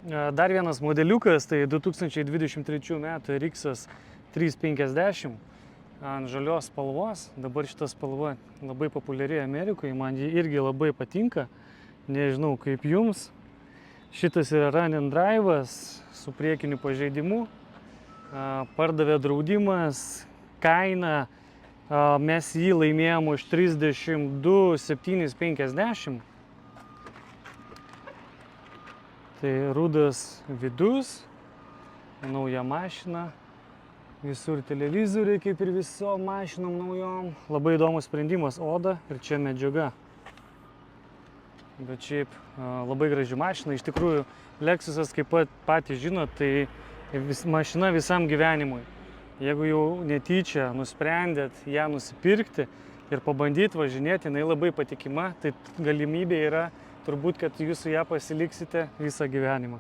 Dar vienas modeliukas, tai 2023 metų RX 350 ant žalios spalvos. Dabar šita spalva labai populiari Amerikoje, man ji irgi labai patinka. Nežinau kaip jums. Šitas yra run and drive'as su priekiniu pažeidimu. Pardavė draudimas, kaina. Mes jį laimėjom už 32 750. Tai rudas vidus, nauja mašina, visur televizoriai kaip ir visom mašinom naujom. Labai įdomus sprendimas, oda ir čia medžiaga. Bet šiaip labai graži mašina. Iš tikrųjų, Lexusas, kaip patys žinot, tai mašina visam gyvenimui. Jeigu jau netyčia nusprendėt ją nusipirkti ir pabandyti važinėti, jinai labai patikima, tai galimybė yra turbūt, kad jūs su ją pasiliksite visą gyvenimą.